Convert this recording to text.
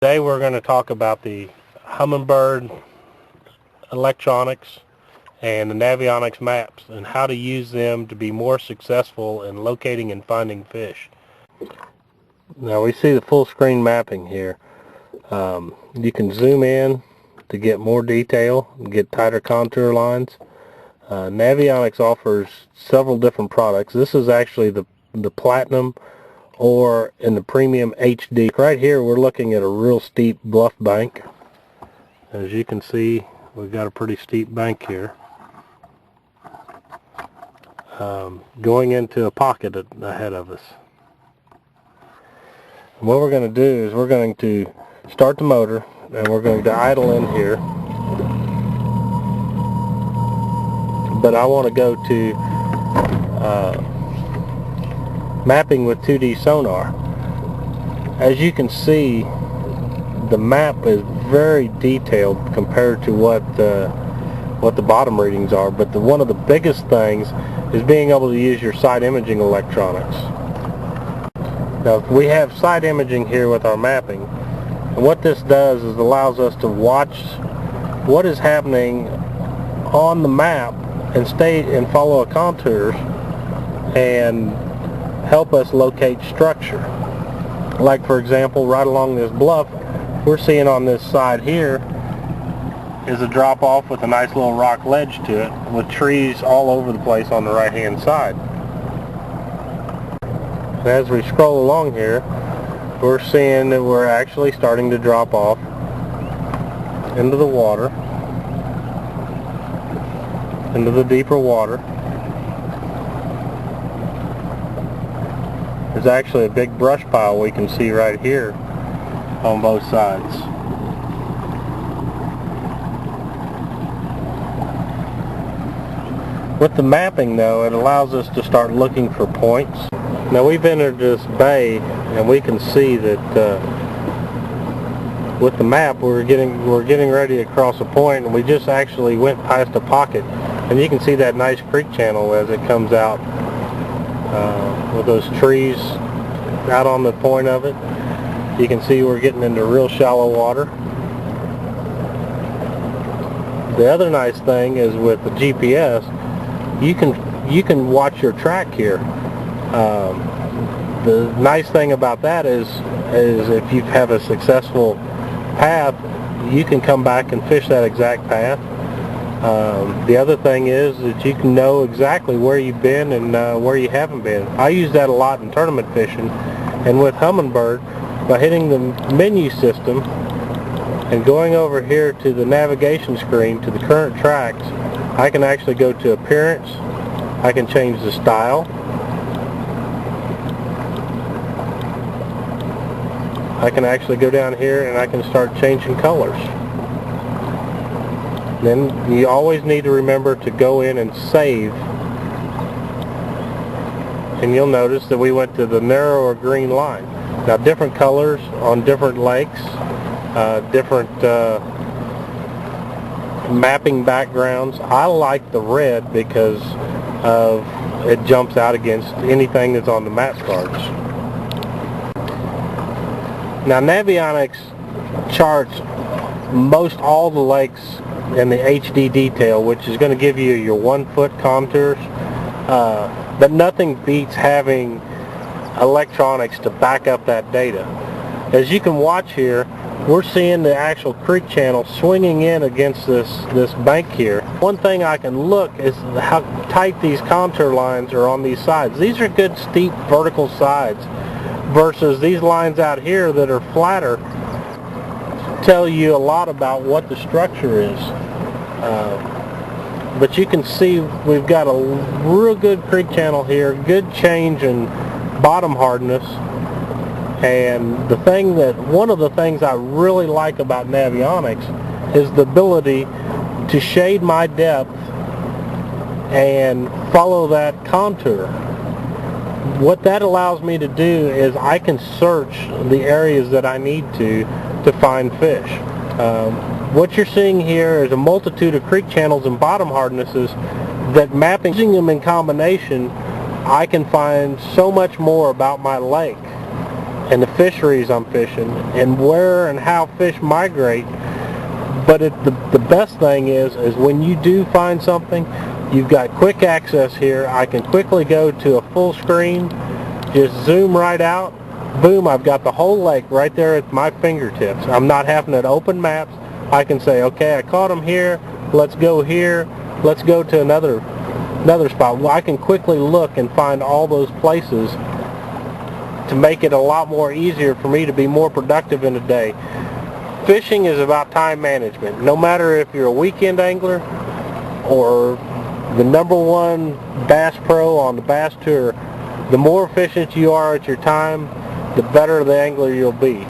Today we're going to talk about the Humminbird Electronics and the Navionics Maps and how to use them to be more successful in locating and finding fish. Now we see the full screen mapping here. You can zoom in to get more detail, get tighter contour lines. Navionics offers several different products. This is actually the Platinum, or in the Premium HD. Right here we're looking at a real steep bluff bank. As you can see, we've got a pretty steep bank here, going into a pocket ahead of us. And what we're going to do is we're going to start the motor and we're going to idle in here, but I want to go to mapping with 2D sonar. As you can see, the map is very detailed compared to what the bottom readings are, but one of the biggest things is being able to use your side imaging electronics. Now we have side imaging here with our mapping, and what this does is allows us to watch what is happening on the map and follow a contours and help us locate structure. Like for example, right along this bluff, we're seeing on this side here is a drop off with a nice little rock ledge to it with trees all over the place on the right hand side. And as we scroll along here, we're seeing that we're actually starting to drop off into the water, into the deeper water. There's actually a big brush pile we can see right here on both sides. With the mapping though, it allows us to start looking for points. Now we've entered this bay and we can see that with the map we're getting ready to cross a point, and we just actually went past a pocket, and you can see that nice creek channel as it comes out with those trees out on the point of it. You can see we're getting into real shallow water. The other nice thing is with the GPS, you can watch your track here. The nice thing about that is if you have a successful path, you can come back and fish that exact path. The other thing is that you can know exactly where you've been and where you haven't been. I use that a lot in tournament fishing, and with Humminbird, by hitting the menu system and going over here to the navigation screen to the current tracks, I can actually go to appearance, I can change the style, I can actually go down here and I can start changing colors. Then you always need to remember to go in and save, and you'll notice that we went to the narrower green line. Now different colors on different lakes, different mapping backgrounds. I like the red because it jumps out against anything that's on the map cards. Now Navionics charts most all the lakes in the HD detail, which is going to give you your 1 foot contours, but nothing beats having electronics to back up that data. As you can watch here, we're seeing the actual creek channel swinging in against this bank here. One thing I can look is how tight these contour lines are on these sides. These are good steep vertical sides versus these lines out here that are flatter. Tell you a lot about what the structure is. But you can see we've got a real good creek channel here, good change in bottom hardness, and one of the things I really like about Navionics is the ability to shade my depth and follow that contour. What that allows me to do is I can search the areas that I need to find fish. What you're seeing here is a multitude of creek channels and bottom hardnesses that mapping, using them in combination, I can find so much more about my lake. and the fisheries I'm fishing and where and how fish migrate. But the best thing is when you do find something, you've got quick access here. I can quickly go to a full screen, just zoom right out, boom, I've got the whole lake right there at my fingertips. I'm not having to open maps. I can say, okay, I caught them here, let's go here, let's go to another spot. Well, I can quickly look and find all those places to make it a lot more easier for me to be more productive in a day. Fishing is about time management. No matter if you're a weekend angler or the #1 bass pro on the bass tour, the more efficient you are at your time, the better the angler you'll be.